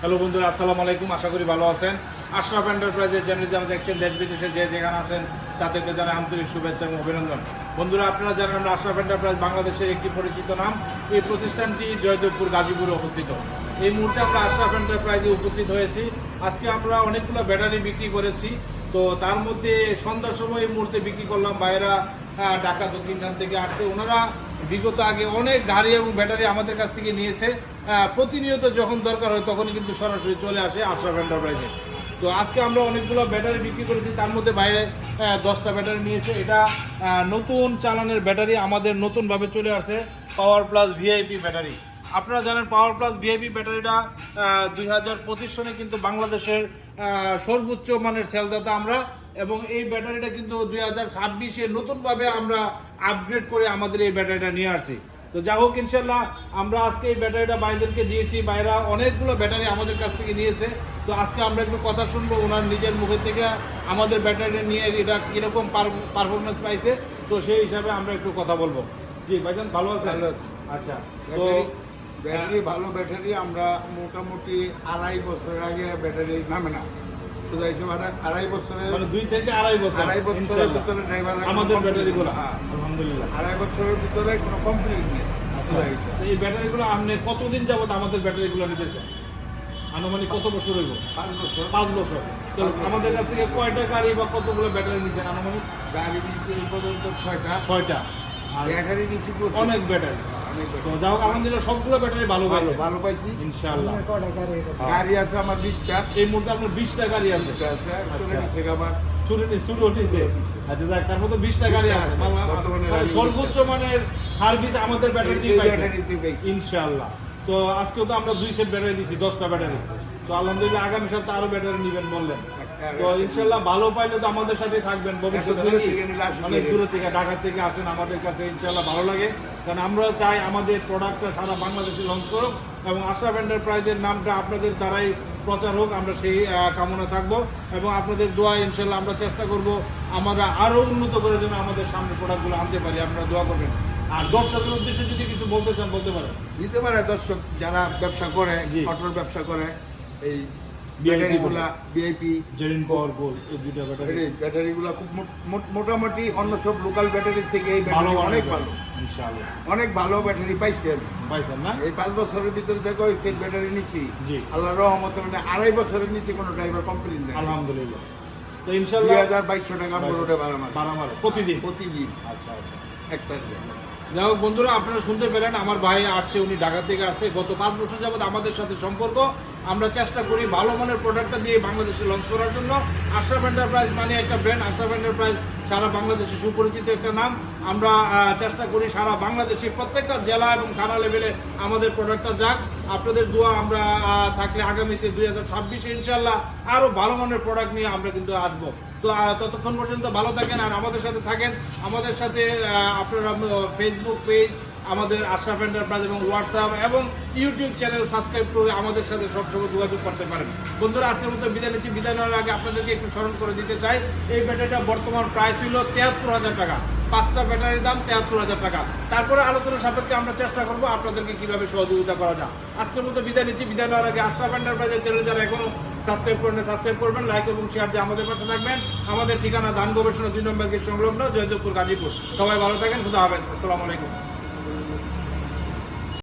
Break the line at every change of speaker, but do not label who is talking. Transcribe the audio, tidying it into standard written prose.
Hello বন্ধুরা, আসসালামু আলাইকুম। আশা করি ভালো আছেন। আশরাফ এন্টারপ্রাইজের চ্যানেল যারা দেখছেন দেশ বিদেশে যে যেখানে আছেন তাদেরকে জানাই আন্তরিক শুভেচ্ছা এবং অভিনন্দন। বন্ধুরা, আপনারা জানেন আমরা আশরাফ এন্টারপ্রাইজ বাংলাদেশের একটি পরিচিত নাম। এই প্রতিষ্ঠানটি জয়দেবপুর গাজীপুরে অবস্থিত। এই মুহূর্তে আমরা আশরাফ এন্টারপ্রাইজে উপস্থিত হয়েছি। আজকে আমরা অনেকগুলো ব্যাটারি বিক্রি করেছি। তো তার মধ্যে সন্ধ্যার সময় এই মুহূর্তে বিক্রি করলাম। বাইরা ঢাকা দক্ষিণখান থেকে আসছে। ওনারা বিগত আগে অনেক গাড়ি এবং ব্যাটারি আমাদের কাছ থেকে নিয়েছে। প্রতিনিয়ত যখন দরকার হয় তখনই কিন্তু সরাসরি চলে আসে আশরাফ এন্টারপ্রাইজে। তো আজকে আমরা অনেকগুলো ব্যাটারি বিক্রি করেছি। তার মধ্যে বাইরে 10টা ব্যাটারি নিয়েছে। এটা নতুন চালানের ব্যাটারি আমাদের নতুনভাবে চলে আসে, পাওয়ার প্লাস ভিআইপি ব্যাটারি। আপনারা জানেন পাওয়ার প্লাস ভিআইপি ব্যাটারিটা 2025 সনে কিন্তু বাংলাদেশের সর্বোচ্চ মানের সেলদাতা আমরা, এবং এই ব্যাটারিটা কিন্তু 2026-এ নতুনভাবে আমরা আপগ্রেড করে আমাদের এই ব্যাটারিটা নিয়ে আসছি। তো যা হোক, ইনশাল্লাহ আমরা আজকে এই ব্যাটারিটা বাইদেরকে দিয়েছি। বাইরা অনেকগুলো ব্যাটারি আমাদের কাছ থেকে নিয়েছে। তো আজকে আমরা একটু কথা শুনবো ওনার নিজের মুখে থেকে, আমাদের ব্যাটারিটা নিয়ে এটা কীরকম পারফরমেন্স পাইছে। তো সেই হিসাবে আমরা একটু কথা বলবো। জি ভাইজান, ভালো আছেন? আচ্ছা, তো
ব্যাটারি ভালো ব্যাটারি। আমরা মোটামুটি 2.5 বছর আগে ব্যাটারি নামে না, শুধু হিসেবে 2.5 বছরের,
মানে 2 থেকে 2.5 বছর,
2.5 বছরের ভিতরে ড্রাইভার
আমাদের ব্যাটারিগুলো। আলহামদুলিল্লাহ
2.5 বছরের ভিতরে কোনো কমপ্লেন নেই।
আচ্ছা, তো এই ব্যাটারিগুলো আপনি কতদিন যাবত আমাদের ব্যাটারিগুলো নিতেছেন? আনুমানিক কত বছর হইব?
5 বছর।
5 বছর। তো আমাদের কাছ থেকে কয়টা গাড়ি বা কতগুলো ব্যাটারি নিচ্ছেন আনুমানিক?
গাড়ি নিচে এই পর্যন্ত
6টা। আর
ব্যাটারি নিচে
অনেক ব্যাটারি। তো যাই হোক, আলহামদুলিল্লাহ সবগুলো ব্যাটারি ভালো পাইছে।
ভালো পাইছি
ইনশাআল্লাহ।
গাড়ি আছে আমার 20টা।
এই মুহূর্তে আপনার 20টা গাড়ি আছে। চুরি নিছে। আচ্ছা, যাক, তার মধ্যে 20টা গাড়ি আছে। মানে সর্বোচ্চ মানের সার্ভিস আমাদের ব্যাটারি দিয়ে পাইছে ইনশাআল্লাহ। তো আজকেও তো আমরা 2 সেট ব্যাটারি দিছি, 10টা ব্যাটারি। তো আলহামদুলিল্লাহ আগামী সপ্তাহে আরো ব্যাটারি নেবেন বললেন। তো ইনশাআল্লাহ ভালো পাইলে তো আমাদের সাথে থাকবেন ভবিষ্যতে। অনেক দূর থেকে, ঢাকা থেকে আসেন আমাদের কাছে, ইনশাআল্লাহ ভালো লাগে। কারণ আমরা চাই আমাদের প্রোডাক্টটা সারা বাংলাদেশে লঞ্চ করুক এবং আশরাফ এন্টারপ্রাইজের নামটা আপনাদের দ্বারাই প্রচার হোক, আমরা সেই কামনা থাকবো। এবং আপনাদের দোয়া ইনশাআল্লাহ আমরা চেষ্টা করব আমরা আরও উন্নত করে যেন আমাদের সামনে প্রোডাক্টগুলো আনতে পারি। আপনারা দোয়া করবেন। আর দর্শকের উদ্দেশ্যে যদি কিছু বলতে চান বলতে পারেন।
দিতে পারে দর্শক যারা ব্যবসা করে, অটোর ব্যবসা করে, এই ব্যাটারিগুলা ভিআইপি
জেরিন পাওয়ার গোল, এই দুইটা
ব্যাটারিগুলা খুব মোটামুটি অন্য সব লোকাল ব্যাটারির থেকে এই ব্যাটারি অনেক ভালো।
ইনশাআল্লাহ
অনেক ভালো ব্যাটারি পাইছি আমি।
পাইছেন না?
এই 5 বছরের ভিতরে দেখো এই সেট ব্যাটারি নিছি।
জি,
আল্লাহর রহমতে মানে 2.5 বছরের নিচে কোনো ড্রাইভার কমপ্লেইন নেই।
আলহামদুলিল্লাহ। তো ইনশাআল্লাহ
2200 টাকা রোডে ভাড়া
মারে প্রতিদিন।
আচ্ছা, এক তারিখে।
যাই হোক বন্ধুরা, আপনারা শুনতে পেলেন, আমার ভাই আসছে, উনি ঢাকা থেকে আসছে। গত 5 বছর যাবত আমাদের সাথে সম্পর্ক। আমরা চেষ্টা করি ভালো মানের প্রোডাক্টটা দিয়ে বাংলাদেশে লঞ্চ করার জন্য। আশরাফ এন্টারপ্রাইজ মানে একটা ব্র্যান্ড। আশরাফ এন্টারপ্রাইজ সারা বাংলাদেশে সুপরিচিত একটা নাম। আমরা চেষ্টা করি সারা বাংলাদেশে প্রত্যেকটা জেলা এবং থানা লেভেলে আমাদের প্রোডাক্টটা যাক। আপনাদের দোয়া আমরা থাকলে আগামীতে 2026-এ ইনশাআল্লাহ আরও ভালো মানের প্রোডাক্ট নিয়ে আমরা কিন্তু আসবো। তো ততক্ষণ পর্যন্ত ভালো থাকেন আর আমাদের সাথে থাকেন। আমাদের সাথে আপনারা ফেসবুক পেজ, আমাদের আশরাফ এন্টারপ্রাইজ এবং হোয়াটসঅ্যাপ এবং ইউটিউব চ্যানেল সাবস্ক্রাইব করে আমাদের সাথে সবসময় যোগাযোগ করতে পারেন। বন্ধুরা, আজকের মতো বিদায় নিচ্ছি। বিদায় নেওয়ার আগে আপনাদেরকে একটু স্মরণ করে দিতে চাই, এই ব্যাটারিটা বর্তমান প্রাইস ছিল 73,000 টাকা। 5টা ব্যাটারির দাম 73,000 টাকা। তারপরে আলোচনা সাপেক্ষে আমরা চেষ্টা করবো আপনাদেরকে কিভাবে সহযোগিতা করা যায়। আজকের মতো বিদায় নিচ্ছি। বিদায় নেওয়ার আগে আশরাফ এন্টারপ্রাইজের চ্যানেল যারা এখনো সাবস্ক্রাইব করেন, সাবস্ক্রাইব করবেন, লাইক এবং শেয়ার দিয়ে আমাদের পাশে থাকবেন। আমাদের ঠিকানা ধান গবেষণা 2 নম্বর গেট সংলগ্ন, জয়দেবপুর, গাজীপুর। সবাই ভালো থাকেন। খুদা হাফেজ। আসসালামু আলাইকুম।